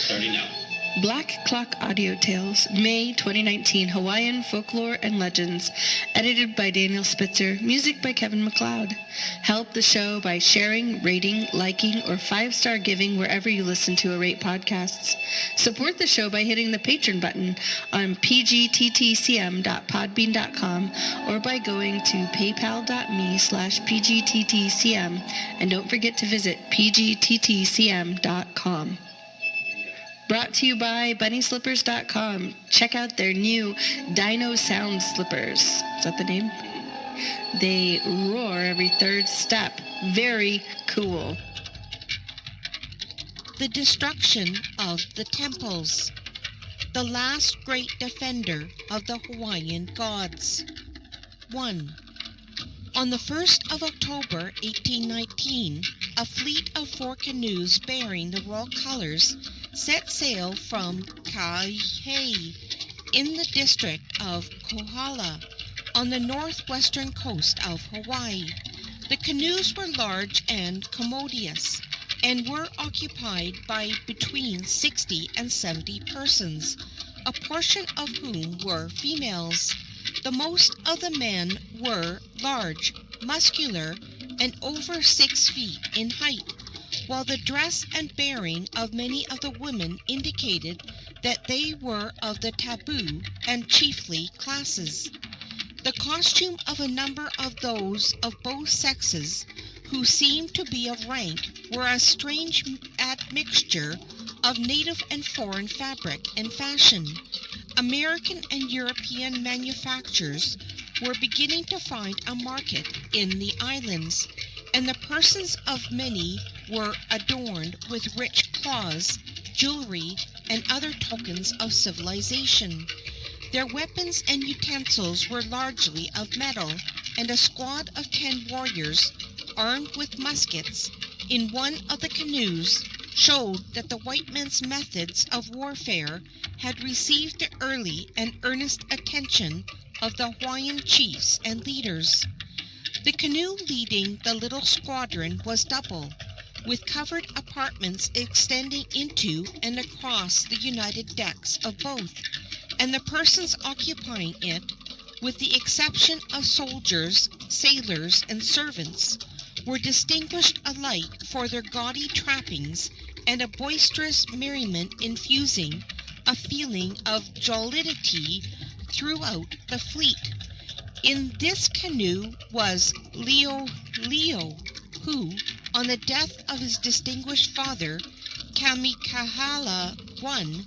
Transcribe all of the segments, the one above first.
Starting now. Black Clock Audio Tales, May 2019, Hawaiian Folklore and Legends, edited by Daniel Spitzer, music by Kevin MacLeod. Help the show by sharing, rating, liking, or 5-star giving wherever you listen to or rate podcasts. Support the show by hitting the Patreon button on pgttcm.podbean.com or by going to paypal.me/pgttcm, and don't forget to visit pgttcm.com. Brought to you by BunnySlippers.com. Check out their new Dino Sound Slippers. Is that the name? They roar every third step. Very cool. The destruction of the temples. The last great defender of the Hawaiian gods. 1. On the 1st of October 1819, a fleet of 4 canoes bearing the royal colors set sail from Kaihe in the district of Kohala on the northwestern coast of Hawaii. The canoes were large and commodious and were occupied by between 60 and 70 persons, a portion of whom were females. The most of the men were large, muscular, and over 6 feet in height, while the dress and bearing of many of the women indicated that they were of the taboo and chiefly classes. The costume of a number of those of both sexes, who seemed to be of rank, were a strange admixture of native and foreign fabric and fashion. American and European manufactures were beginning to find a market in the islands, and the persons of many were adorned with rich cloths, jewelry, and other tokens of civilization. Their weapons and utensils were largely of metal, and a squad of 10 warriors, armed with muskets, in one of the canoes, showed that the white men's methods of warfare had received the early and earnest attention of the Hawaiian chiefs and leaders. The canoe leading the little squadron was double, with covered apartments extending into and across the united decks of both, and the persons occupying it, with the exception of soldiers, sailors, and servants, were distinguished alike for their gaudy trappings and a boisterous merriment infusing a feeling of jollity throughout the fleet. In this canoe was Leo, who, on the death of his distinguished father, Kamikahala I,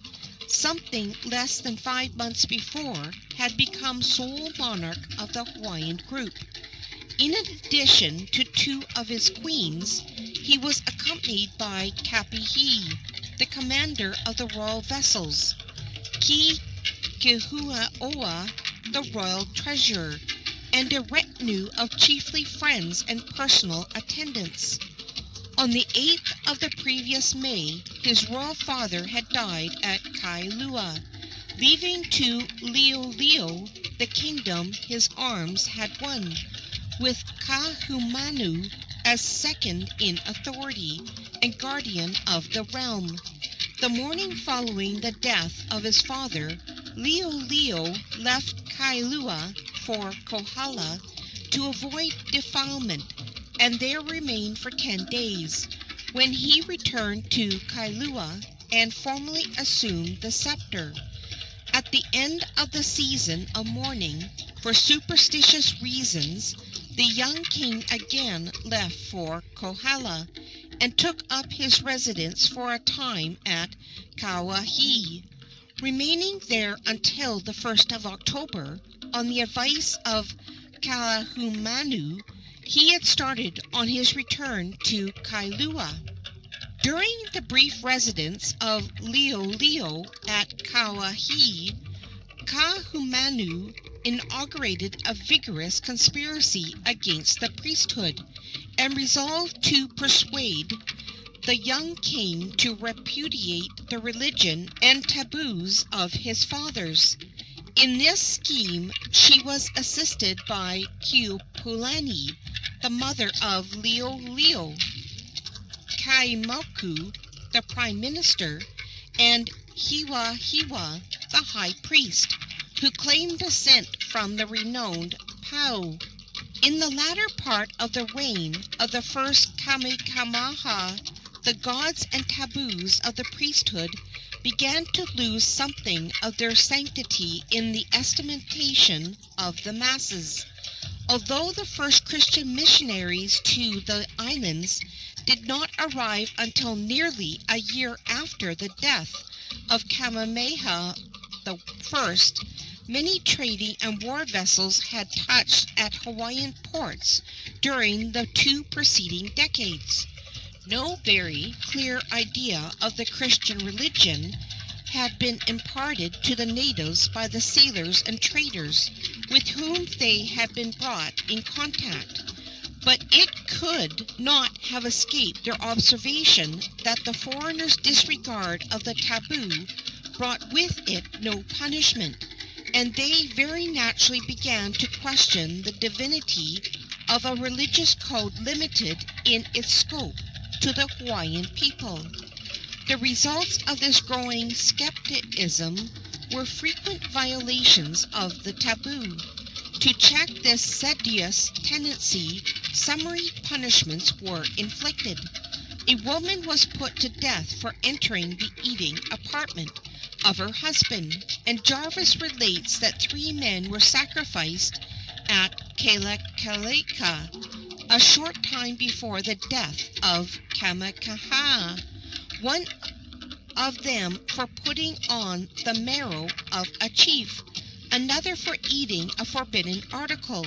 something less than 5 months before, had become sole monarch of the Hawaiian group. In addition to 2 of his queens, he was accompanied by Kapihi, the commander of the royal vessels, Kihuaoa, the royal treasurer, and a retinue of chiefly friends and personal attendants. On the 8th of the previous May, his royal father had died at Kailua, leaving to Leo the kingdom his arms had won, with Kahumanu as second in authority and guardian of the realm. The morning following the death of his father, Leo left Kailua for Kohala to avoid defilement, and there remained for 10 days, when he returned to Kailua and formally assumed the scepter. At the end of the season of mourning, for superstitious reasons, the young king again left for Kohala, and took up his residence for a time at Kauahi, remaining there until the 1st of October. On the advice of Kahumanu, he had started on his return to Kailua. During the brief residence of Leo at Kauahi, Kahumanu inaugurated a vigorous conspiracy against the priesthood, and resolved to persuade the young king to repudiate the religion and taboos of his fathers. In this scheme she was assisted by Keopulani, the mother of Leo, Kaimoku, the prime minister, and Hiwa, the high priest, who claimed descent from the renowned Pau. In the latter part of the reign of the first Kamehameha, the gods and taboos of the priesthood began to lose something of their sanctity in the estimation of the masses. Although the first Christian missionaries to the islands did not arrive until nearly a year after the death of Kamehameha I, many trading and war vessels had touched at Hawaiian ports during the 2 preceding decades. No very clear idea of the Christian religion had been imparted to the natives by the sailors and traders with whom they had been brought in contact, but it could not have escaped their observation that the foreigners' disregard of the taboo brought with it no punishment, and they very naturally began to question the divinity of a religious code limited in its scope to the Hawaiian people. The results of this growing skepticism were frequent violations of the taboo. To check this seditious tendency, summary punishments were inflicted. A woman was put to death for entering the eating apartment of her husband, and Jarvis relates that 3 men were sacrificed at Kelekaleka a short time before the death of Kamehameha, one of them for putting on the marrow of a chief, another for eating a forbidden article,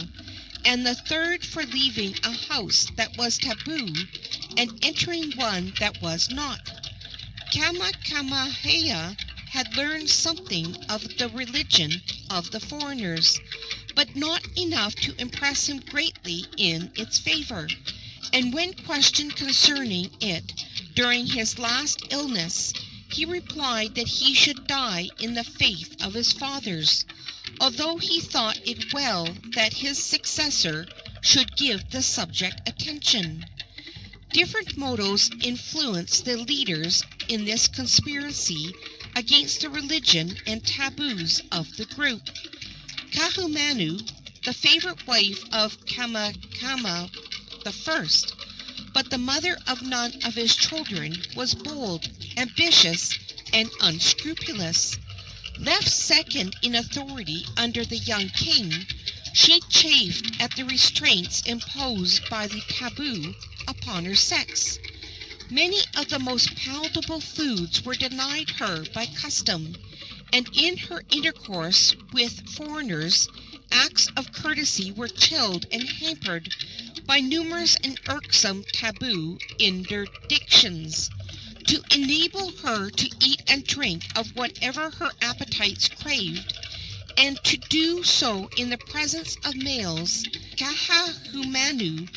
and the third for leaving a house that was taboo and entering one that was not. Kamehameha had learned something of the religion of the foreigners, but not enough to impress him greatly in its favor, and when questioned concerning it during his last illness, he replied that he should die in the faith of his fathers, although he thought it well that his successor should give the subject attention. Different motives influenced the leaders in this conspiracy against the religion and taboos of the group. Kahumanu, the favorite wife of Kamehameha I, but the mother of none of his children, was bold, ambitious, and unscrupulous. Left second in authority under the young king, she chafed at the restraints imposed by the taboo upon her sex. Many of the most palatable foods were denied her by custom, and in her intercourse with foreigners, acts of courtesy were chilled and hampered by numerous and irksome taboo interdictions. To enable her to eat and drink of whatever her appetites craved, and to do so in the presence of males, Kahumanu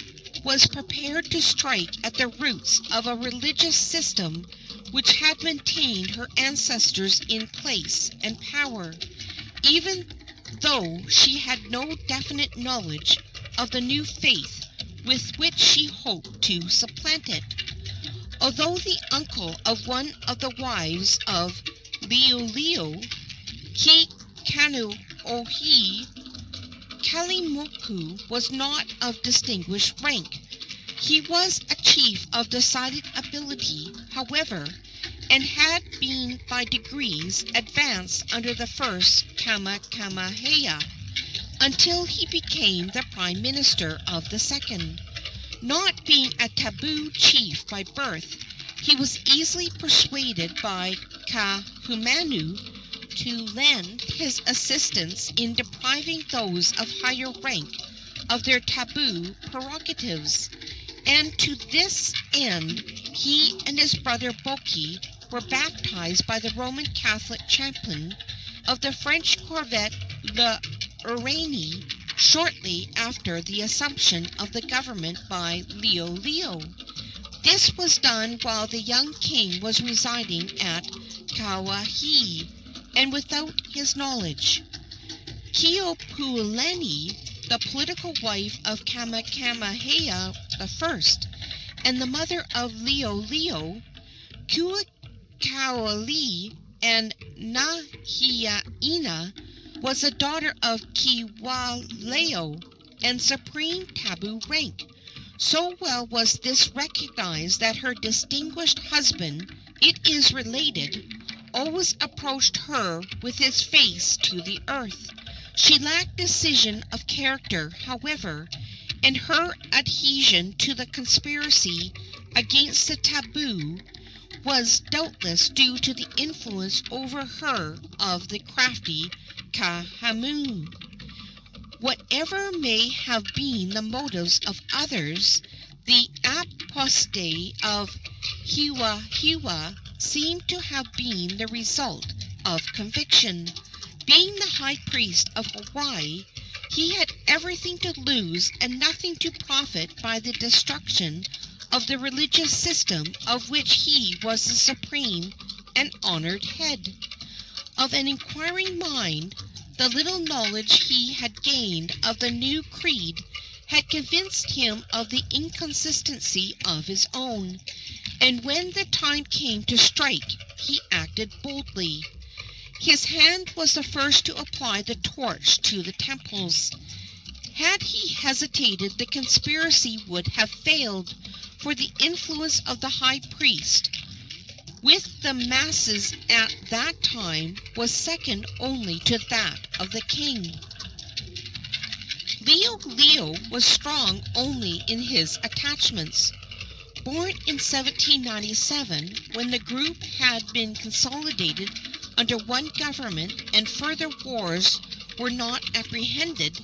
was prepared to strike at the roots of a religious system which had maintained her ancestors in place and power, even though she had no definite knowledge of the new faith with which she hoped to supplant it. Although the uncle of one of the wives of Leo, Kikanuohi, Kalimoku, was not of distinguished rank. He was a chief of decided ability, however, and had been by degrees advanced under the first Kamehameha, until he became the prime minister of the second. Not being a taboo chief by birth, he was easily persuaded by Kahumanu to lend his assistance in depriving those of higher rank of their taboo prerogatives, and to this end he and his brother Boki were baptized by the Roman Catholic chaplain of the French corvette Le Uranie shortly after the assumption of the government by Leo. This was done while the young king was residing at Kauai, and without his knowledge. Keopuolani, the political wife of Kamehameha I, and the mother of Leo, Kaoli and Nahiaina was a daughter of Kiwalao and supreme taboo rank. So well was this recognized that her distinguished husband, it is related, always approached her with his face to the earth. She lacked decision of character, however, and her adhesion to the conspiracy against the taboo was doubtless due to the influence over her of the crafty Kahamu. Whatever may have been the motives of others, the apostasy of Hiwa seemed to have been the result of conviction. Being the high priest of Hawaii, he had everything to lose and nothing to profit by the destruction of the religious system of which he was the supreme and honored head. Of an inquiring mind, the little knowledge he had gained of the new creed had convinced him of the inconsistency of his own, and when the time came to strike, he acted boldly. His hand was the first to apply the torch to the temples. Had he hesitated, the conspiracy would have failed, for the influence of the high priest with the masses at that time was second only to that of the king. Leo was strong only in his attachments. Born in 1797, when the group had been consolidated under one government and further wars were not apprehended,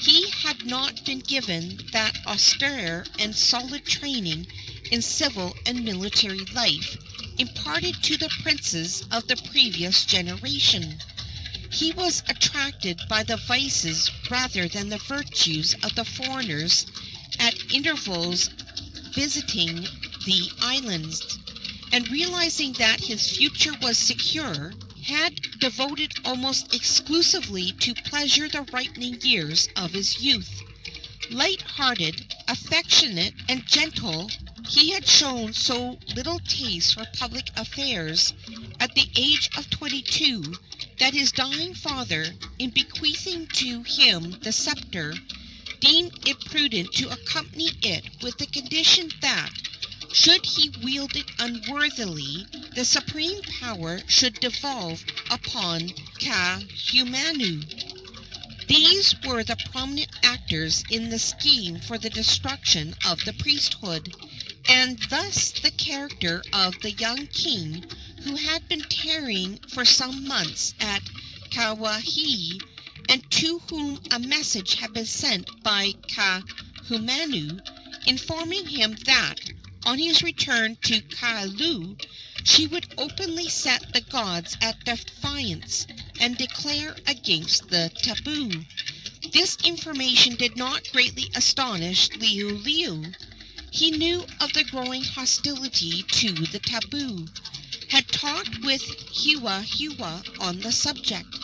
he had not been given that austere and solid training in civil and military life imparted to the princes of the previous generation. He was attracted by the vices rather than the virtues of the foreigners at intervals visiting the islands, and realizing that his future was secure, had devoted almost exclusively to pleasure the ripening years of his youth. Light-hearted, affectionate, and gentle, he had shown so little taste for public affairs at the age of 22 that his dying father, in bequeathing to him the scepter, deemed it prudent to accompany it with the condition that, should he wield it unworthily, the supreme power should devolve upon Kahumanu. These were the prominent actors in the scheme for the destruction of the priesthood, and thus the character of the young king, who had been tarrying for some months at Kauai, and to whom a message had been sent by Kahumanu, informing him that, on his return to Kailua, she would openly set the gods at defiance and declare against the taboo. This information did not greatly astonish Leo. He knew of the growing hostility to the taboo, had talked with Hiwa on the subject,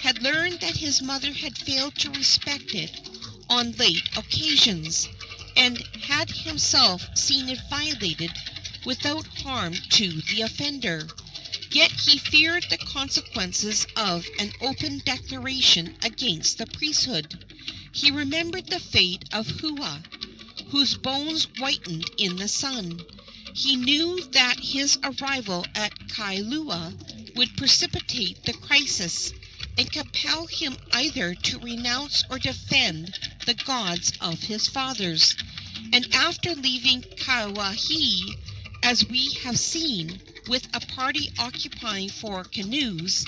had learned that his mother had failed to respect it on late occasions, and had himself seen it violated without harm to the offender. Yet he feared the consequences of an open declaration against the priesthood. He remembered the fate of Hua, whose bones whitened in the sun. He knew that his arrival at Kailua would precipitate the crisis, and compel him either to renounce or defend the gods of his fathers. And after leaving Kauai, as we have seen, with a party occupying 4 canoes,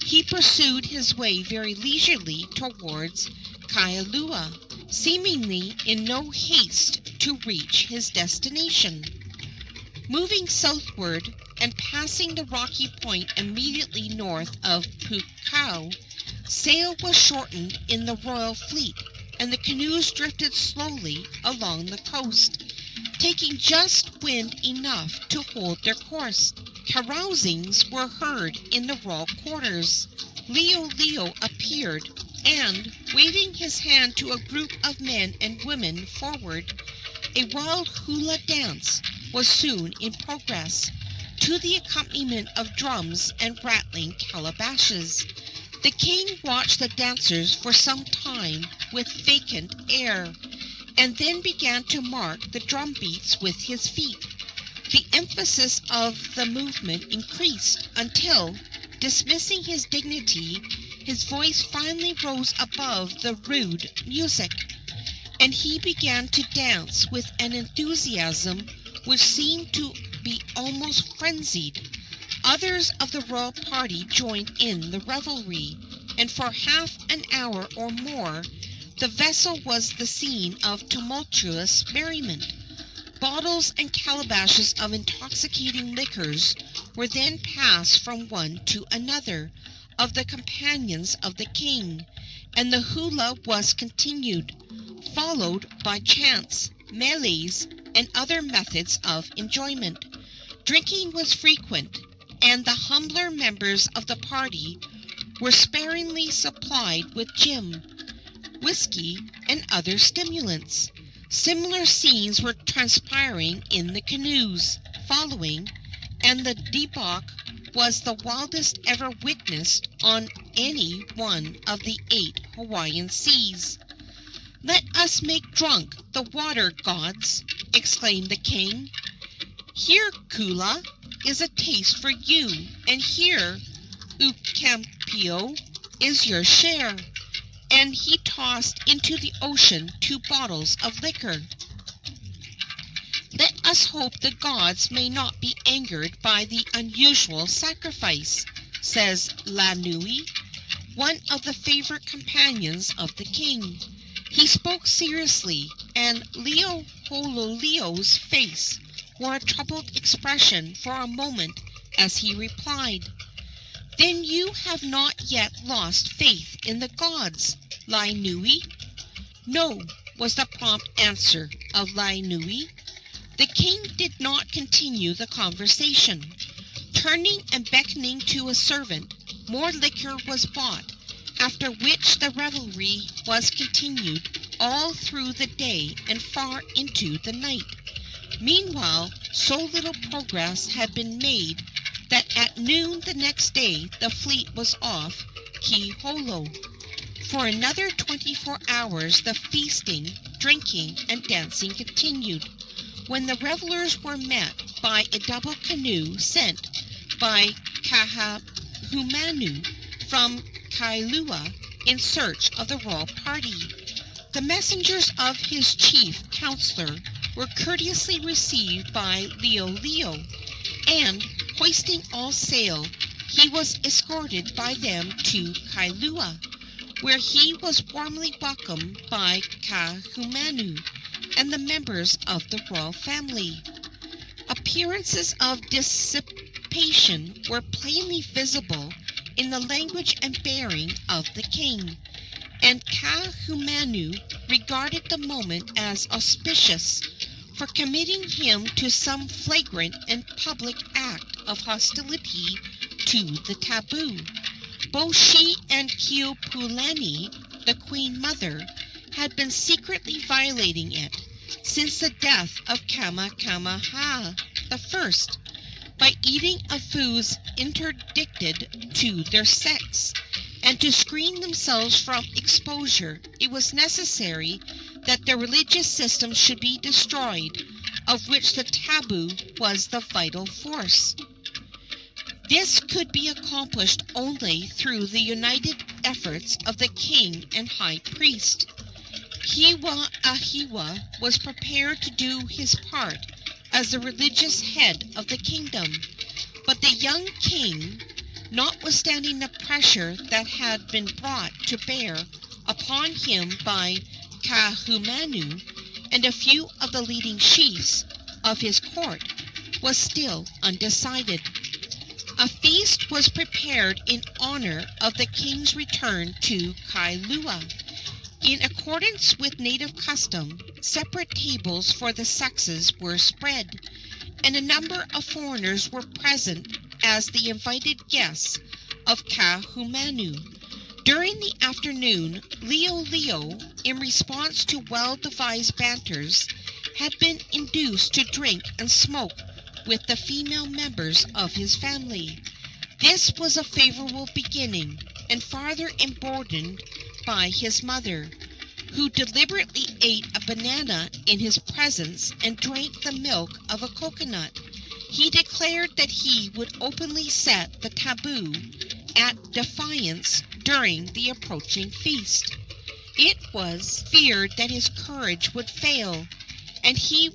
he pursued his way very leisurely towards Kailua, seemingly in no haste to reach his destination. Moving southward and passing the rocky point immediately north of Pukau, sail was shortened in the royal fleet, and the canoes drifted slowly along the coast, taking just wind enough to hold their course. Carousings were heard in the royal quarters. Leo appeared, and, waving his hand to a group of men and women forward, a wild hula dance was soon in progress. to the accompaniment of drums and rattling calabashes. The king watched the dancers for some time with vacant air, and then began to mark the drum beats with his feet. The emphasis of the movement increased until, dismissing his dignity, his voice finally rose above the rude music, and he began to dance with an enthusiasm which seemed to be almost frenzied. Others of the royal party joined in the revelry, and for half an hour or more the vessel was the scene of tumultuous merriment. Bottles and calabashes of intoxicating liquors were then passed from one to another of the companions of the king, and the hula was continued, followed by chants, melees, and other methods of enjoyment. Drinking was frequent, and the humbler members of the party were sparingly supplied with gin, whiskey, and other stimulants. Similar scenes were transpiring in the canoes following, and the debauch was the wildest ever witnessed on any one of the 8 Hawaiian seas. "Let us make drunk the water gods," exclaimed the king. "Here, Kula, is a taste for you, and here, Ukampio, is your share." And he tossed into the ocean 2 bottles of liquor. "Let us hope the gods may not be angered by the unusual sacrifice," says Lanui, one of the favorite companions of the king. He spoke seriously, and Leo's face wore a troubled expression for a moment as he replied, "Then you have not yet lost faith in the gods, Lainui?" "No," was the prompt answer of Lainui. The king did not continue the conversation. Turning and beckoning to a servant, more liquor was bought, after which the revelry was continued all through the day and far into the night. Meanwhile, so little progress had been made that at noon the next day the fleet was off Kiholo. For another 24 hours the feasting, drinking, and dancing continued, when the revelers were met by a double canoe sent by Kahumanu from Kailua in search of the royal party. The messengers of his chief counselor were courteously received by Leo, and, hoisting all sail, he was escorted by them to Kailua, where he was warmly welcomed by Kahumanu and the members of the royal family. Appearances of dissipation were plainly visible in the language and bearing of the king, and Kahumanu regarded the moment as auspicious for committing him to some flagrant and public act of hostility to the taboo. Both she and Keopuolani, the queen mother, had been secretly violating it since the death of Kamehameha I, by eating of foods interdicted to their sex, and to screen themselves from exposure it was necessary that their religious system should be destroyed, of which the taboo was the vital force. This could be accomplished only through the united efforts of the king and high priest. Ahiwa was prepared to do his part as the religious head of the kingdom, but the young king, notwithstanding the pressure that had been brought to bear upon him by Kahumanu and a few of the leading chiefs of his court, was still undecided. A feast was prepared in honor of the king's return to Kailua. In accordance with native custom, separate tables for the sexes were spread, and a number of foreigners were present as the invited guests of Kahumanu. During the afternoon, Leo, in response to well-devised banters, had been induced to drink and smoke with the female members of his family. This was a favorable beginning, and farther emboldened by his mother, who deliberately ate a banana in his presence and drank the milk of a coconut. He declared that he would openly set the taboo at defiance during the approaching feast. It was feared that his courage would fail, and he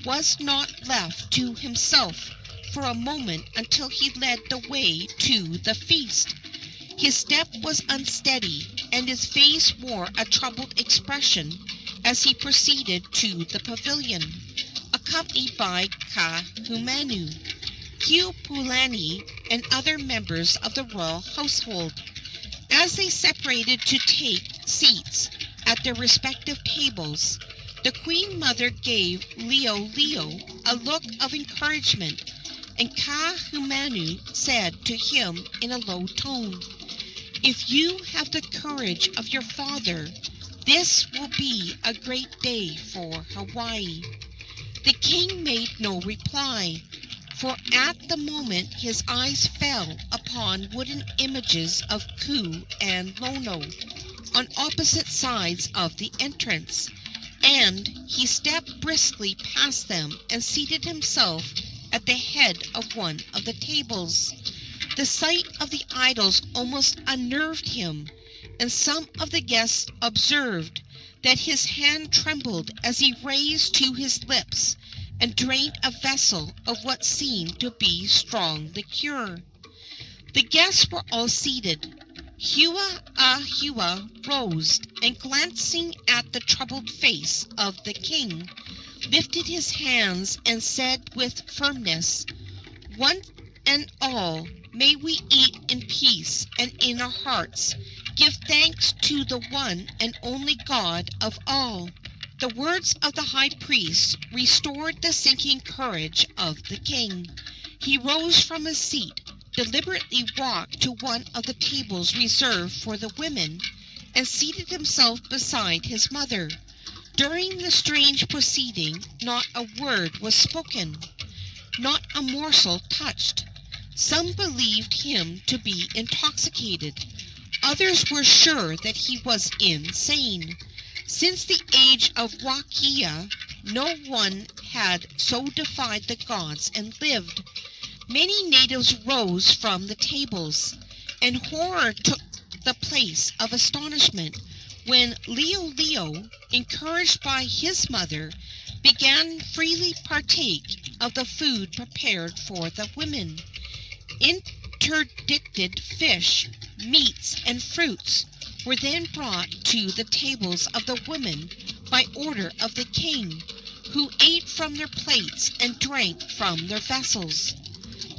was not left to himself for a moment until he led the way to the feast. His step was unsteady, and his face wore a troubled expression as he proceeded to the pavilion, accompanied by Kahumanu, Keopuolani, and other members of the royal household. As they separated to take seats at their respective tables, the Queen Mother gave Leo a look of encouragement, and Kahumanu said to him in a low tone, "If you have the courage of your father, this will be a great day for Hawaii." The king made no reply, for at the moment his eyes fell upon wooden images of Ku and Lono on opposite sides of the entrance, and he stepped briskly past them and seated himself at the head of one of the tables. The sight of the idols almost unnerved him, and some of the guests observed that his hand trembled as he raised to his lips and drained a vessel of what seemed to be strong liqueur. The guests were all seated. Hua rose, and glancing at the troubled face of the king, lifted his hands and said with firmness, "One and all, may we eat in peace, and in our hearts give thanks to the one and only God of all." The words of the high priest restored the sinking courage of the king. He rose from his seat, deliberately walked to one of the tables reserved for the women, and seated himself beside his mother. During the strange proceeding, not a word was spoken, not a morsel touched. Some believed him to be intoxicated. Others were sure that he was insane. Since the age of Wakea, no one had so defied the gods and lived. Many natives rose from the tables, and horror took the place of astonishment when Leo, encouraged by his mother, began freely partake of the food prepared for the women. Interdicted fish, meats, and fruits were then brought to the tables of the women by order of the king, who ate from their plates and drank from their vessels.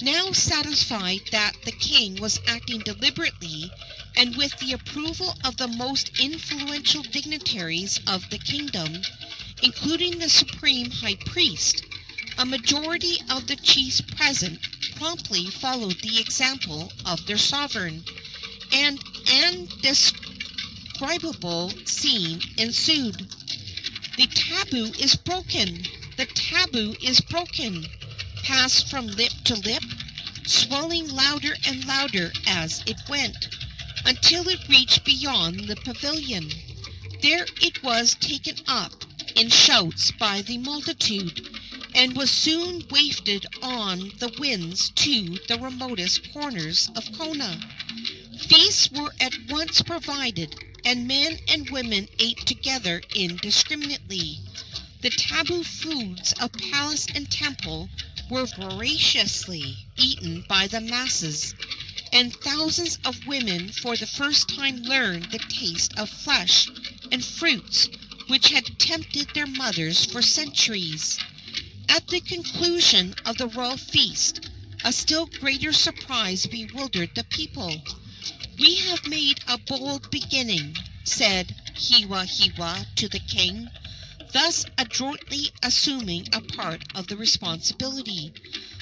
Now satisfied that the king was acting deliberately and with the approval of the most influential dignitaries of the kingdom, including the supreme high priest, a majority of the chiefs present promptly followed the example of their sovereign, and an indescribable scene ensued. "The taboo is broken! The taboo is broken!" passed from lip to lip, swelling louder and louder as it went, until it reached beyond the pavilion. There it was taken up in shouts by the multitude, and was soon wafted on the winds to the remotest corners of Kona. Feasts were at once provided, and men and women ate together indiscriminately. The taboo foods of palace and temple were voraciously eaten by the masses, and thousands of women for the first time learned the taste of flesh and fruits which had tempted their mothers for centuries. At the conclusion of the royal feast, a still greater surprise bewildered the people. "We have made a bold beginning," said Hiwa to the king, thus adroitly assuming a part of the responsibility.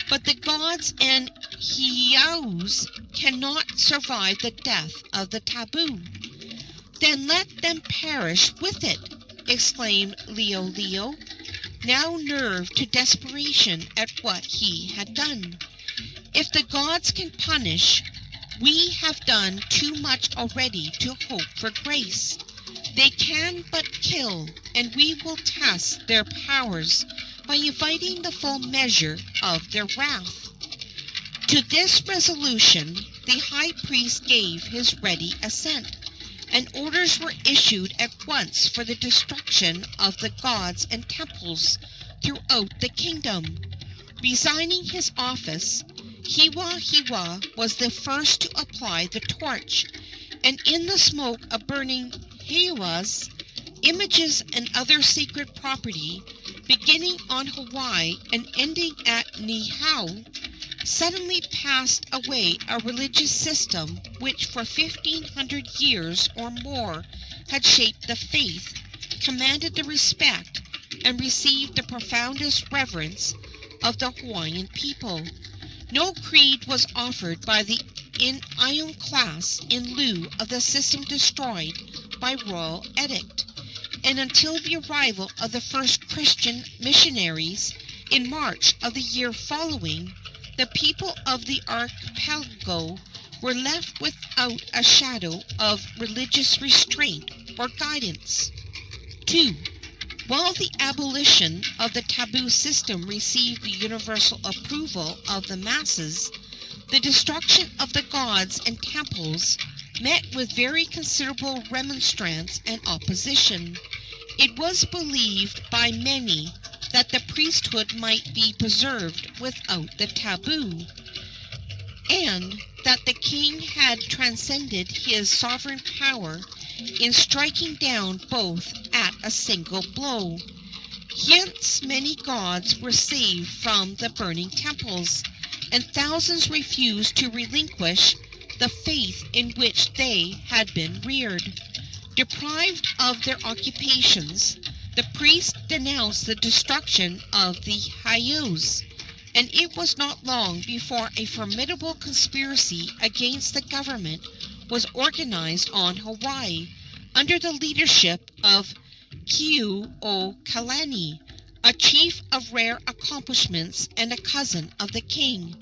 "But the gods and heiaus cannot survive the death of the taboo." "Then let them perish with it," exclaimed Leo. now nerved to desperation at what he had done. "If the gods can punish, we have done too much already to hope for grace. They can but kill, and we will test their powers by inviting the full measure of their wrath." To this resolution the high priest gave his ready assent, and orders were issued at once for the destruction of the gods and temples throughout the kingdom. Resigning his office, Hiwa was the first to apply the torch, and in the smoke of burning heiaus, images and other sacred property, beginning on Hawaii and ending at Niihau, suddenly passed away a religious system which for 1,500 years or more had shaped the faith, commanded the respect, and received the profoundest reverence of the Hawaiian people. No creed was offered by the iconoclasts in lieu of the system destroyed by royal edict, and until the arrival of the first Christian missionaries in March of the year following, the people of the archipelago were left without a shadow of religious restraint or guidance. 2. While the abolition of the taboo system received the universal approval of the masses, the destruction of the gods and temples met with very considerable remonstrance and opposition. It was believed by many that the priesthood might be preserved without the taboo, and that the king had transcended his sovereign power in striking down both at a single blow. Hence many gods were saved from the burning temples, and thousands refused to relinquish the faith in which they had been reared. Deprived of their occupations, the priests denounced the destruction of the heiaus, and it was not long before a formidable conspiracy against the government was organized on Hawaii under the leadership of Keuokalani, a chief of rare accomplishments and a cousin of the king.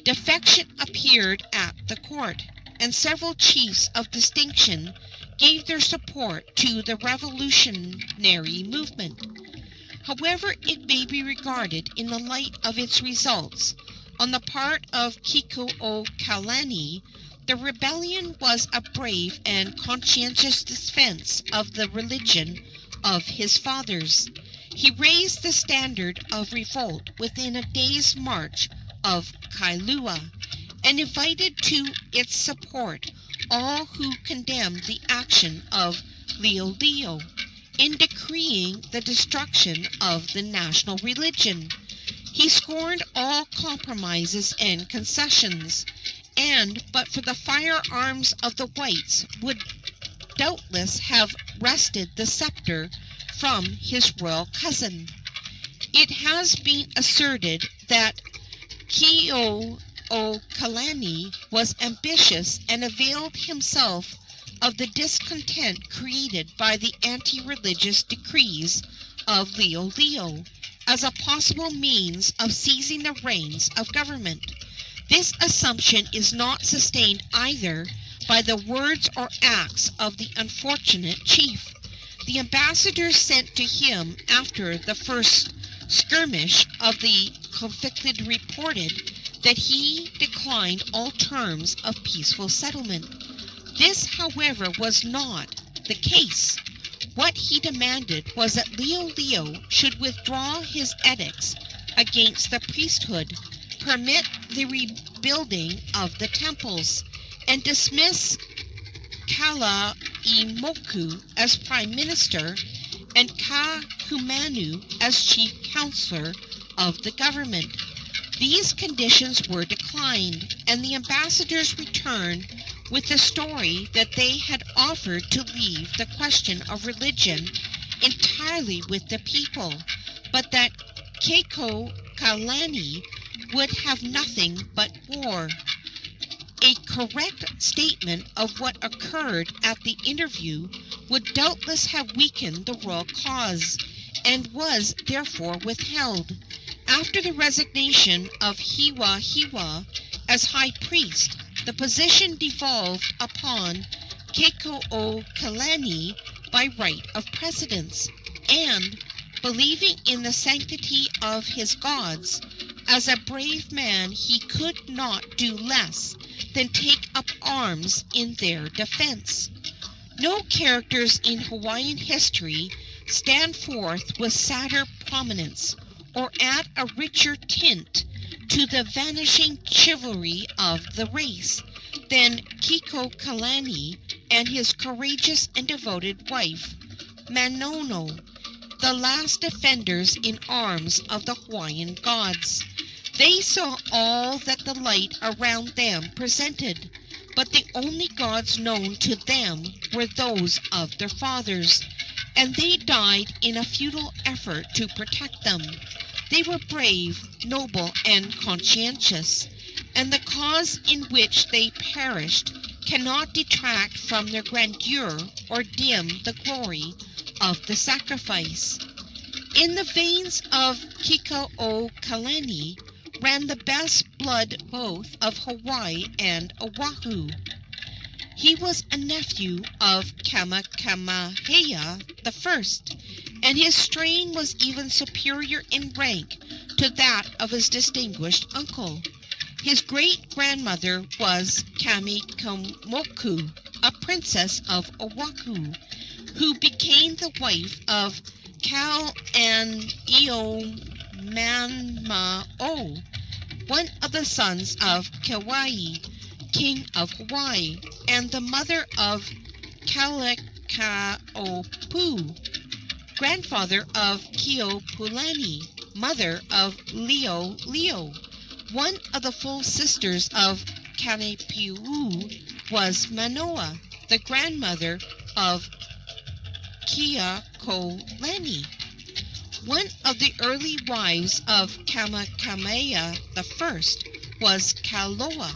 Defection appeared at the court, and several chiefs of distinction gave their support to the revolutionary movement. However it may be regarded in the light of its results, on the part of Keuokalani, the rebellion was a brave and conscientious defense of the religion of his fathers. He raised the standard of revolt within a day's march of Kailua, and invited to its support all who condemned the action of Leo in decreeing the destruction of the national religion. He scorned all compromises and concessions, and but for the firearms of the whites would doubtless have wrested the scepter from his royal cousin. It has been asserted that Keuokalani was ambitious and availed himself of the discontent created by the anti-religious decrees of Leo as a possible means of seizing the reins of government. This assumption is not sustained either by the words or acts of the unfortunate chief. The ambassadors sent to him after the first skirmish of the conflict reported that he declined all terms of peaceful settlement. This, however, was not the case. What he demanded was that Leo should withdraw his edicts against the priesthood, permit the rebuilding of the temples, and dismiss Kalaimoku as prime minister and Kahumanu as chief counselor of the government. These conditions were declined, and the ambassadors returned with the story that they had offered to leave the question of religion entirely with the people, but that Keuokalani would have nothing but war. A correct statement of what occurred at the interview would doubtless have weakened the royal cause, and was therefore withheld. After the resignation of Hiwa as high priest, the position devolved upon Kekuaokalani by right of precedence, and, believing in the sanctity of his gods, as a brave man he could not do less than take up arms in their defense. No characters in Hawaiian history stand forth with sadder prominence, or add a richer tint to the vanishing chivalry of the race, than Kekuaokalani and his courageous and devoted wife, Manono, the last defenders in arms of the Hawaiian gods. They saw all that the light around them presented, but the only gods known to them were those of their fathers, and they died in a futile effort to protect them. They were brave, noble, and conscientious, and the cause in which they perished cannot detract from their grandeur or dim the glory of the sacrifice. In the veins of Kekuaokalani ran the best blood both of Hawaii and Oahu. He was a nephew of Kamehameha I, and his strain was even superior in rank to that of his distinguished uncle. His great-grandmother was Kamikamoku, a princess of Oahu, who became the wife of Kalaniʻōmamao, one of the sons of Kauai, king of Hawaii, and the mother of Kalakaʻopu, grandfather of Keopuolani, mother of Leo. One of the full sisters of Kanepiu was Manoa, the grandmother of Keopuolani. One of the early wives of Kamehameha I was Kaloa,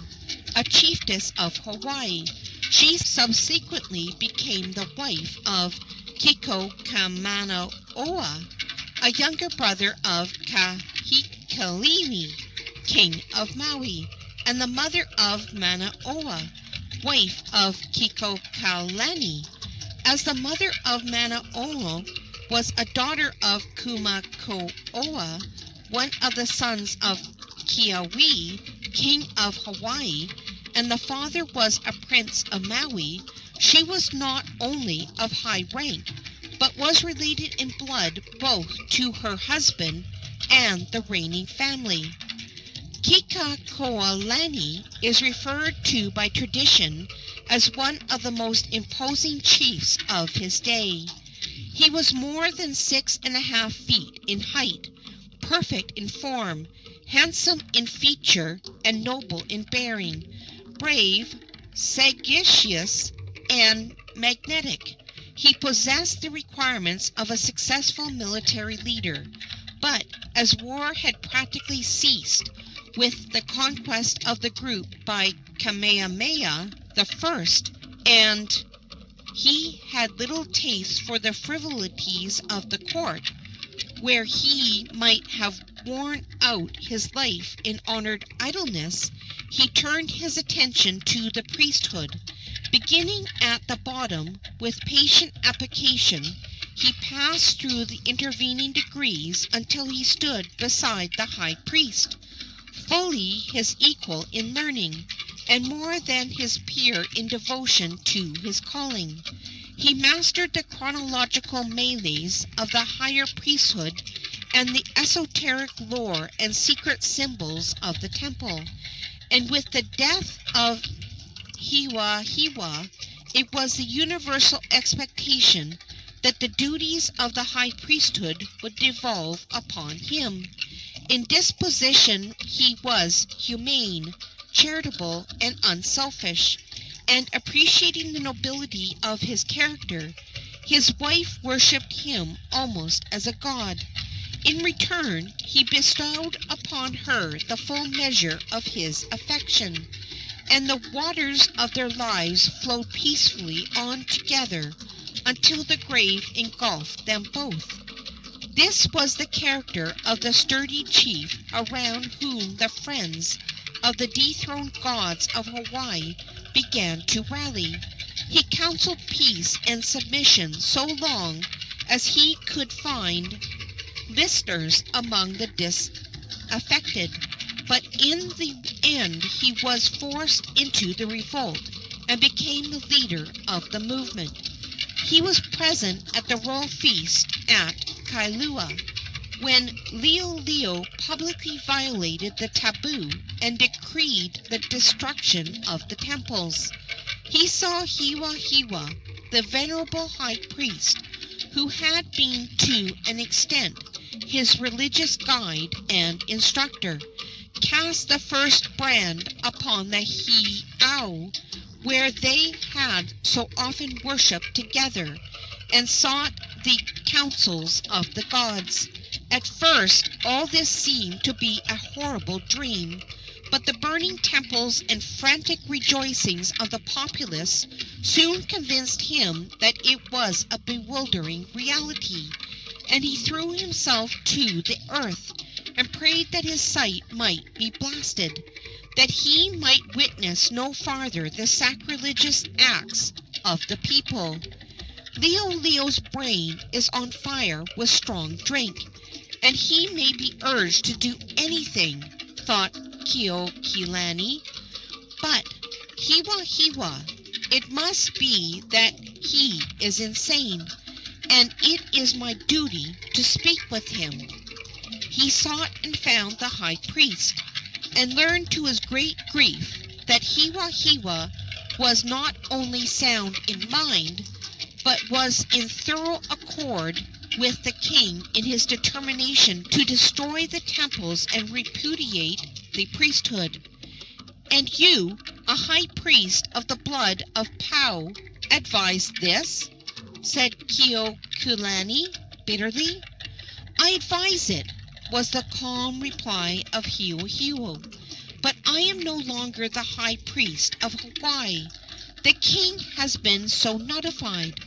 a chiefess of Hawaii. She subsequently became the wife of Kekuaokamanoʻoa, a younger brother of Kahekili, king of Maui, and the mother of Manoa, wife of Kekuaokalani. As the mother of Manoa was a daughter of Kumakoʻoa, one of the sons of Keawe, king of Hawaii, and the father was a prince of Maui, she was not only of high rank, but was related in blood both to her husband and the reigning family. Kekuaokalani is referred to by tradition as one of the most imposing chiefs of his day. He was more than 6.5 feet in height, perfect in form, handsome in feature, and noble in bearing, brave, sagacious, and magnetic. He possessed the requirements of a successful military leader, but as war had practically ceased with the conquest of the group by Kamehameha I, and he had little taste for the frivolities of the court, where he might have worn out his life in honored idleness, he turned his attention to the priesthood. Beginning at the bottom, with patient application, he passed through the intervening degrees until he stood beside the high priest, fully his equal in learning, and more than his peer in devotion to his calling. He mastered the chronological melees of the higher priesthood and the esoteric lore and secret symbols of the temple, and with the death of Hiwa, it was the universal expectation that the duties of the high priesthood would devolve upon him. In disposition he was humane, charitable, and unselfish, and appreciating the nobility of his character, his wife worshipped him almost as a god. In return, he bestowed upon her the full measure of his affection, and the waters of their lives flowed peacefully on together until the grave engulfed them both. This was the character of the sturdy chief around whom the friends of the dethroned gods of Hawaii began to rally. He counseled peace and submission so long as he could find listeners among the disaffected, but in the end he was forced into the revolt and became the leader of the movement. He was present at the royal feast at Kailua, when Leo publicly violated the taboo and decreed the destruction of the temples. He saw Hiwa, the venerable high priest, who had been to an extent his religious guide and instructor, cast the first brand upon the heiau, where they had so often worshipped together, and sought the counsels of the gods. At first all this seemed to be a horrible dream, but the burning temples and frantic rejoicings of the populace soon convinced him that it was a bewildering reality, and he threw himself to the earth and prayed that his sight might be blasted, that he might witness no farther the sacrilegious acts of the people. Leo's brain is on fire with strong drink, and he may be urged to do anything, thought Keokulani. But Hiwa, it must be that he is insane, and it is my duty to speak with him. He sought and found the high priest, and learned to his great grief that Hiwa was not only sound in mind, but was in thorough accord with the king in his determination to destroy the temples and repudiate the priesthood. And you, a high priest of the blood of Pau, advise this? Said Keokulani bitterly. I advise it, was the calm reply of Hiwa, but I am no longer the high priest of Hawaii. The king has been so notified.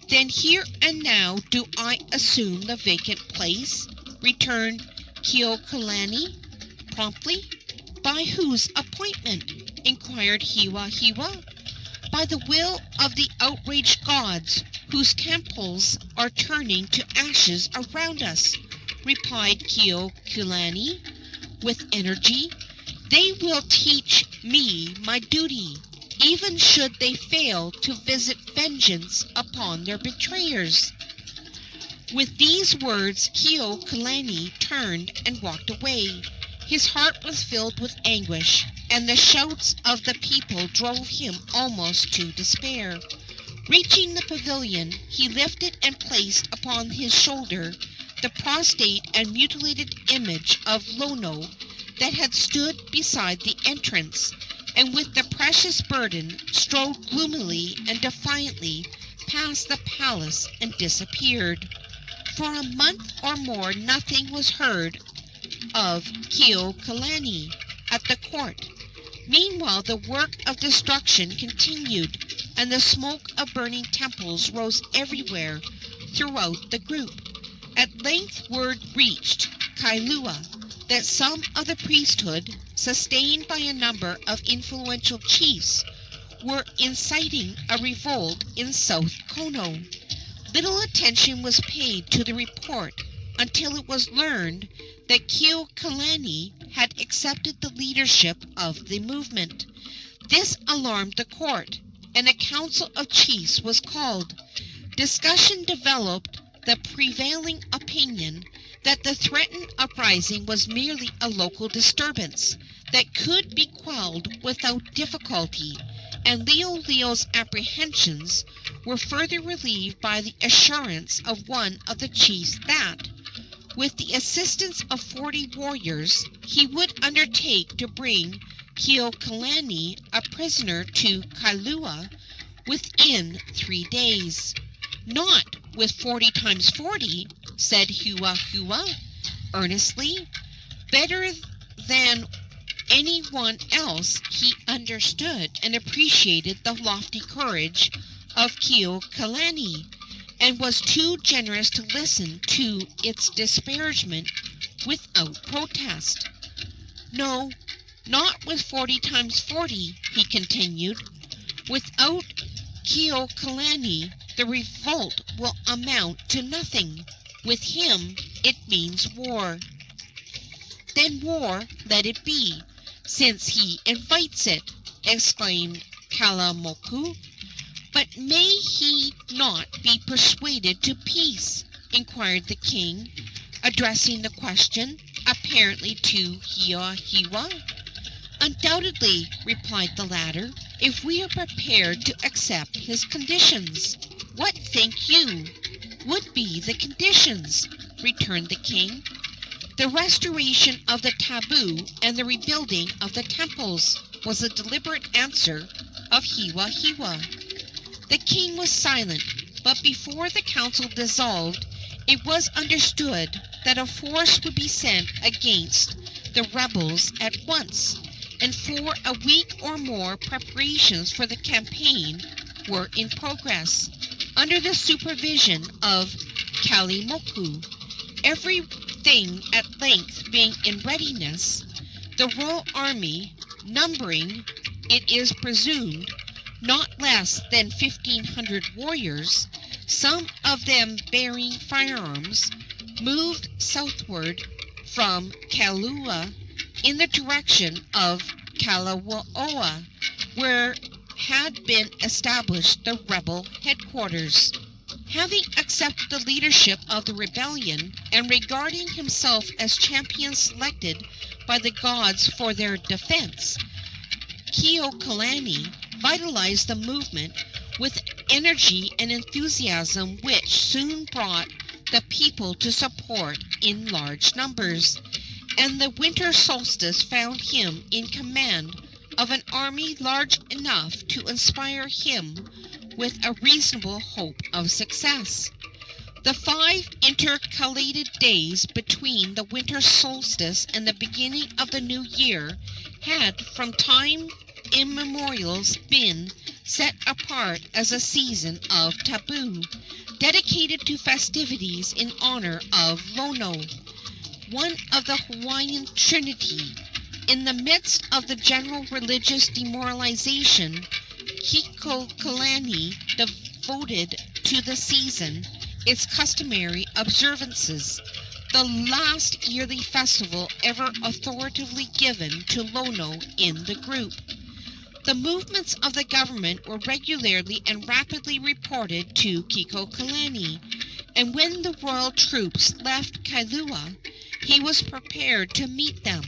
Then here and now do I assume the vacant place, returned Keokulani promptly. By whose appointment? Inquired Hiwa. By the will of the outraged gods, whose temples are turning to ashes around us, replied Keokulani with energy. They will teach me my duty, even should they fail to visit vengeance upon their betrayers. With these words, Keokulani turned and walked away. His heart was filled with anguish, and the shouts of the people drove him almost to despair. Reaching the pavilion, he lifted and placed upon his shoulder the prostrate and mutilated image of Lono that had stood beside the entrance, and with the precious burden strode gloomily and defiantly past the palace and disappeared. For a month or more nothing was heard of Keokulani at the court. Meanwhile the work of destruction continued, and the smoke of burning temples rose everywhere throughout the group. At length word reached Kailua that some of the priesthood, sustained by a number of influential chiefs, were inciting a revolt in South Kono. Little attention was paid to the report until it was learned that Keokulani had accepted the leadership of the movement. This alarmed the court, and a council of chiefs was called. Discussion developed the prevailing opinion that the threatened uprising was merely a local disturbance that could be quelled without difficulty, and Leo's apprehensions were further relieved by the assurance of one of the chiefs that, with the assistance of 40 warriors, he would undertake to bring Keokulani a prisoner to Kailua within 3 days. Not with 40 times 40, said Hiwa earnestly. Better than anyone else, he understood and appreciated the lofty courage of Keokulani, and was too generous to listen to its disparagement without protest. "No, not with 40 times 40, he continued. "Without Kekuaokalani, the revolt will amount to nothing. With him, it means war." "Then war let it be, since he invites it," exclaimed Kalaimoku. "But may he not be persuaded to peace?" inquired the king, addressing the question, apparently to Hewahewa. "Undoubtedly," replied the latter, "if we are prepared to accept his conditions." "What think you would be the conditions?" returned the king. "The restoration of the taboo and the rebuilding of the temples," was the deliberate answer of Hewahewa. The king was silent, but before the council dissolved, it was understood that a force would be sent against the rebels at once, and for a week or more preparations for the campaign were in progress, under the supervision of Kalaimoku. Everything at length being in readiness, the royal army, numbering, it is presumed, not less than 1,500 warriors, some of them bearing firearms, moved southward from Kailua in the direction of Kalawao, where had been established the rebel headquarters. Having accepted the leadership of the rebellion, and regarding himself as champion selected by the gods for their defense, Kekuaokalani vitalized the movement with energy and enthusiasm, which soon brought the people to support in large numbers, and the winter solstice found him in command of an army large enough to inspire him with a reasonable hope of success. The 5 intercalated days between the winter solstice and the beginning of the new year had from time immemorial been set apart as a season of taboo, dedicated to festivities in honor of Lono, one of the Hawaiian Trinity. In the midst of the general religious demoralization, Kekuaokalani devoted to the season its customary observances, the last yearly festival ever authoritatively given to Lono in the group. The movements of the government were regularly and rapidly reported to Kekuaokalani, and when the royal troops left Kailua, he was prepared to meet them.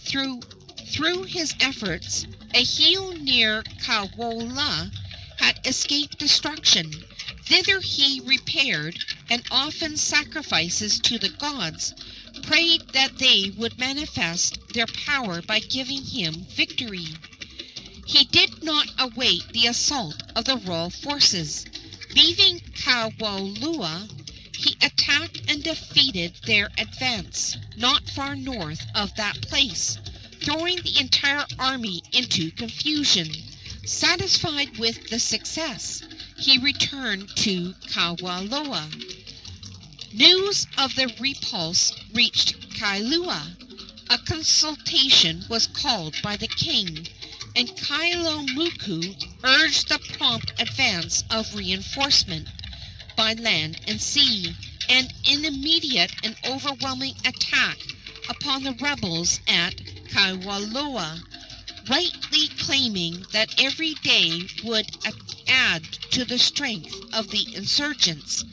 Through his efforts, a heiau near Kawola had escaped destruction. Thither he repaired, and offering sacrifices to the gods, prayed that they would manifest their power by giving him victory. He did not await the assault of the royal forces. Leaving Kawola, he attacked and defeated their advance, not far north of that place, throwing the entire army into confusion. Satisfied with the success, he returned to Kawola. News of the repulse reached Kailua. A consultation was called by the king, and Kalaimoku urged the prompt advance of reinforcement by land and sea, and an immediate and overwhelming attack upon the rebels at Kawola, rightly claiming that every day would add to the strength of the insurgents,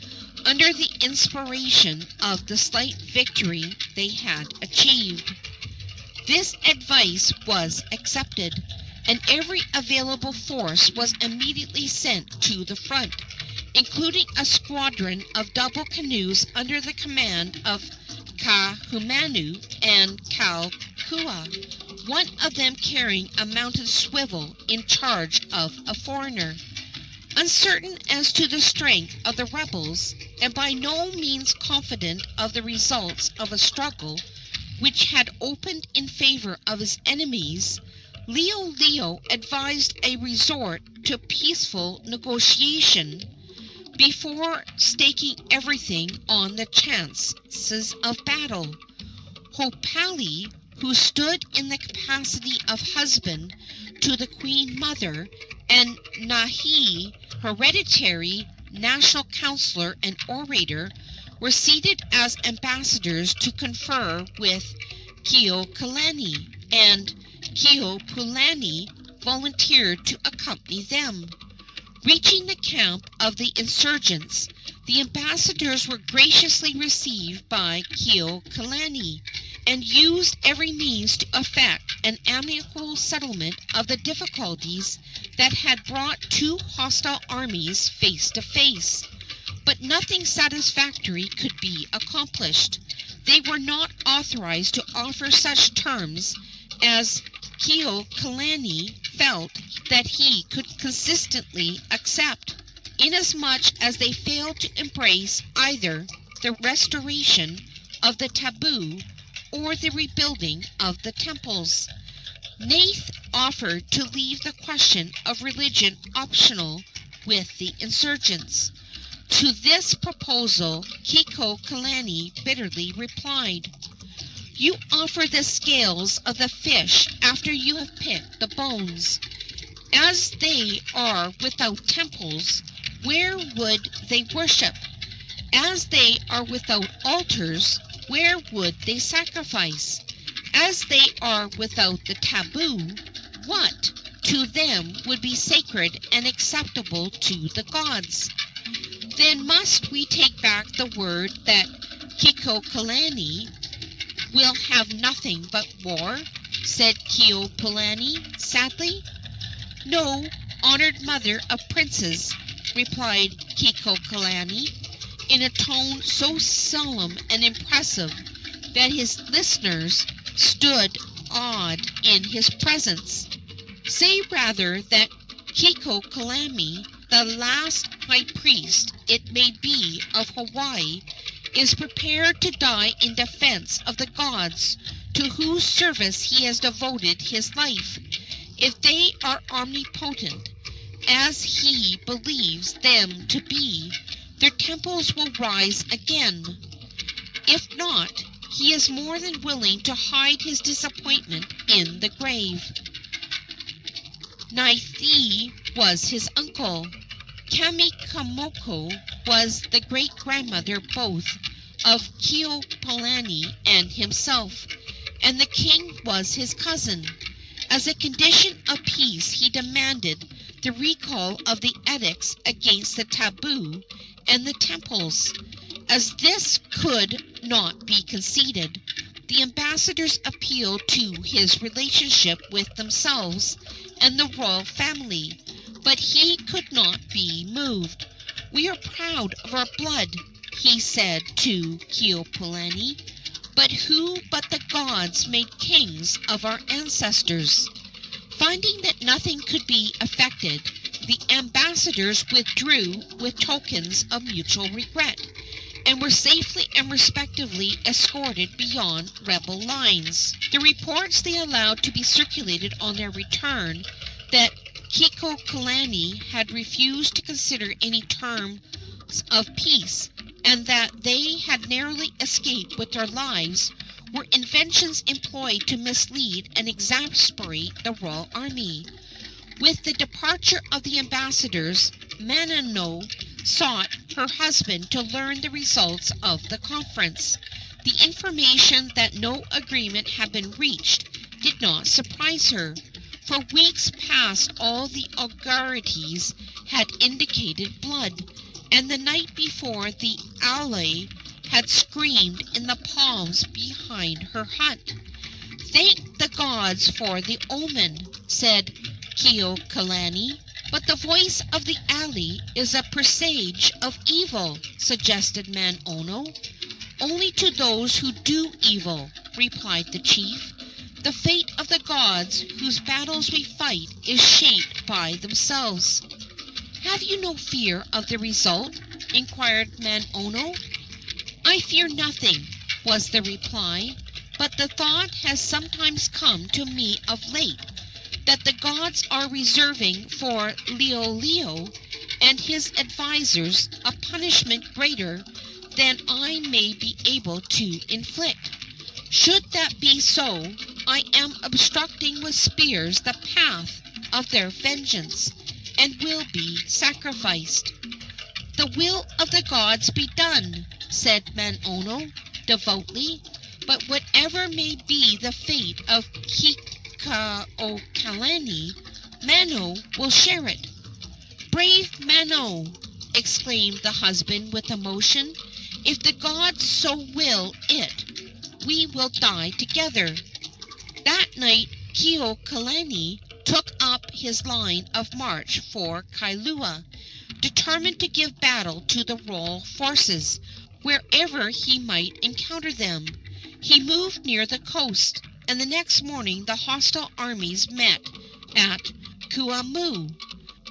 under the inspiration of the slight victory they had achieved. This advice was accepted, and every available force was immediately sent to the front, including a squadron of double canoes under the command of Kahumanu and Kalkua, one of them carrying a mounted swivel in charge of a foreigner. Uncertain as to the strength of the rebels, and by no means confident of the results of a struggle which had opened in favor of his enemies, Leo advised a resort to peaceful negotiation. before staking everything on the chances of battle. Hopali, who stood in the capacity of husband to the Queen Mother, and Nahi, hereditary national counselor and orator, were seated as ambassadors to confer with Kekualani, and Keopuolani volunteered to accompany them. Reaching the camp of the insurgents, the ambassadors were graciously received by Kekualani, and used every means to effect an amicable settlement of the difficulties that had brought two hostile armies face to face. But nothing satisfactory could be accomplished. They were not authorized to offer such terms as Kekualani felt that he could consistently accept, inasmuch as they failed to embrace either the restoration of the taboo or the rebuilding of the temples. Nath offered to leave the question of religion optional with the insurgents. To this proposal, Kekualani bitterly replied, "You offer the scales of the fish after you have picked the bones. As they are without temples, where would they worship? As they are without altars, where would they sacrifice? As they are without the taboo, what to them would be sacred and acceptable to the gods? Then must we take back the word that Kekualani will have nothing but war?" said Keopuolani sadly. "No, honored mother of princes," replied Kekualani, in a tone so solemn and impressive that his listeners stood awed in his presence. "Say rather that Kekualani, the last high priest, it may be, of Hawaii, is prepared to die in defense of the gods to whose service he has devoted his life. If they are omnipotent, as he believes them to be, their temples will rise again. If not, he is more than willing to hide his disappointment in the grave." Naithi was his uncle. Kamikamoko was the great-grandmother both of Keopuolani and himself, and the king was his cousin. As a condition of peace, he demanded the recall of the edicts against the taboo and the temples. As this could not be conceded, the ambassadors appealed to his relationship with themselves and the royal family, but he could not be moved. "We are proud of our blood," he said to Keopuolani, "but who but the gods made kings of our ancestors?" Finding that nothing could be effected, the ambassadors withdrew with tokens of mutual regret, and were safely and respectively escorted beyond rebel lines. The reports they allowed to be circulated on their return that Kekualani had refused to consider any terms of peace, and that they had narrowly escaped with their lives, were inventions employed to mislead and exasperate the royal army. With the departure of the ambassadors, Manano sought her husband to learn the results of the conference. The information that no agreement had been reached did not surprise her. For weeks past all the augurities had indicated blood, and the night before the aloe had screamed in the palms behind her hut. "Thank the gods for the omen," said Kekualani. "But the voice of the alley is a presage of evil," suggested Manono. "Only to those who do evil," replied the chief. "The fate of the gods whose battles we fight is shaped by themselves." "Have you no fear of the result?" inquired Manono. "I fear nothing," was the reply, "but the thought has sometimes come to me of late that the gods are reserving for Leo and his advisers a punishment greater than I may be able to inflict. Should that be so, I am obstructing with spears the path of their vengeance, and will be sacrificed." "The will of the gods be done," said Manono devoutly, "but whatever may be the fate of Kekaokalani, Mano will share it." "Brave Mano!" exclaimed the husband with emotion. "If the gods so will it, we will die together." That night Kekaokalani took up his line of march for Kailua, determined to give battle to the royal forces wherever he might encounter them. He moved near the coast, and the next morning the hostile armies met at Kuamu.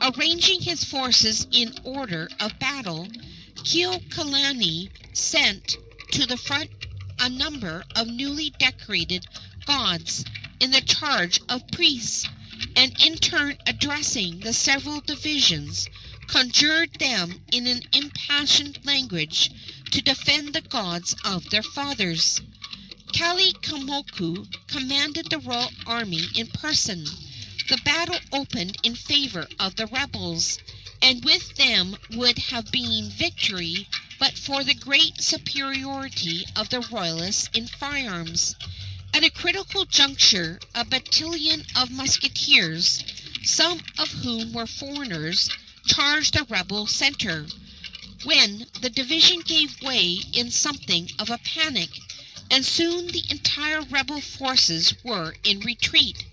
Arranging his forces in order of battle, Kekaokalani sent to the front a number of newly decorated gods in the charge of priests, and in turn addressing the several divisions, conjured them in an impassioned language to defend the gods of their fathers. Kalikamoku commanded the royal army in person. The battle opened in favor of the rebels, and with them would have been victory but for the great superiority of the royalists in firearms. At a critical juncture, a battalion of musketeers, some of whom were foreigners, charged the rebel center, when the division gave way in something of a panic, and soon the entire rebel forces were in retreat.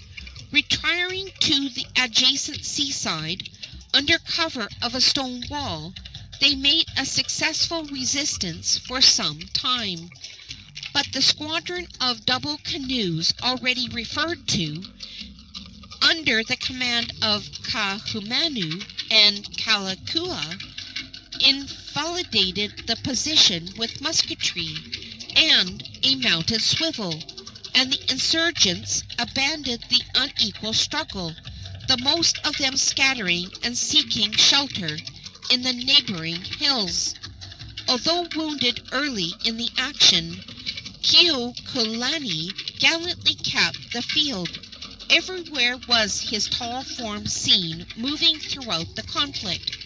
Retiring to the adjacent seaside, under cover of a stone wall, they made a successful resistance for some time. But the squadron of double canoes already referred to, under the command of Kahumanu and Kalakua, invalidated the position with musketry and a mounted swivel, and the insurgents abandoned the unequal struggle, the most of them scattering and seeking shelter in the neighboring hills. Although wounded early in the action, Kekaokalani gallantly kept the field. Everywhere was his tall form seen moving throughout the conflict,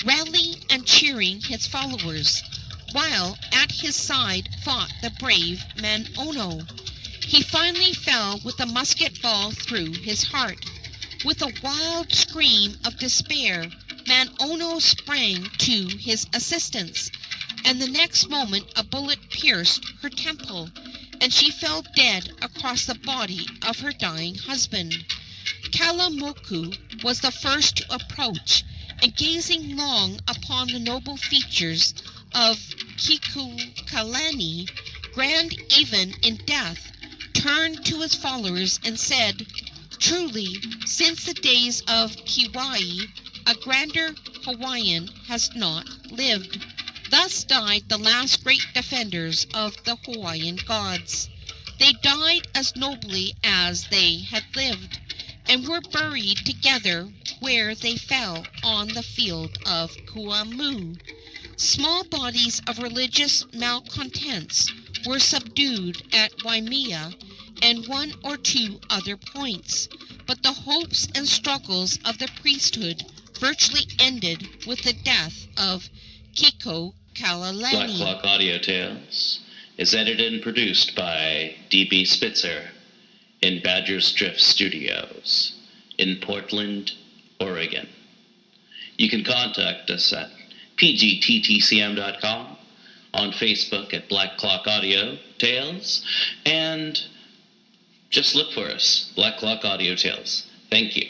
rallying and cheering his followers, while at his side fought the brave Manono. He finally fell with a musket ball through his heart. With a wild scream of despair, Manono sprang to his assistance, and the next moment a bullet pierced her temple, and she fell dead across the body of her dying husband. Kalamoku was the first to approach, and gazing long upon the noble features of Kekaokalani, grand even in death, turned to his followers and said, "Truly, since the days of Kiwai, a grander Hawaiian has not lived." Thus died the last great defenders of the Hawaiian gods. They died as nobly as they had lived, and were buried together where they fell on the field of Kuamu. Small bodies of religious malcontents were subdued at Waimea and one or two other points, but the hopes and struggles of the priesthood virtually ended with the death of Kekaokalani. Black Clock Audio Tales is edited and produced by D.B. Spitzer in Badger's Drift Studios in Portland, Oregon. You can contact us at pgttcm.com, on Facebook at Black Clock Audio Tales, and just look for us, Black Clock Audio Tales. Thank you.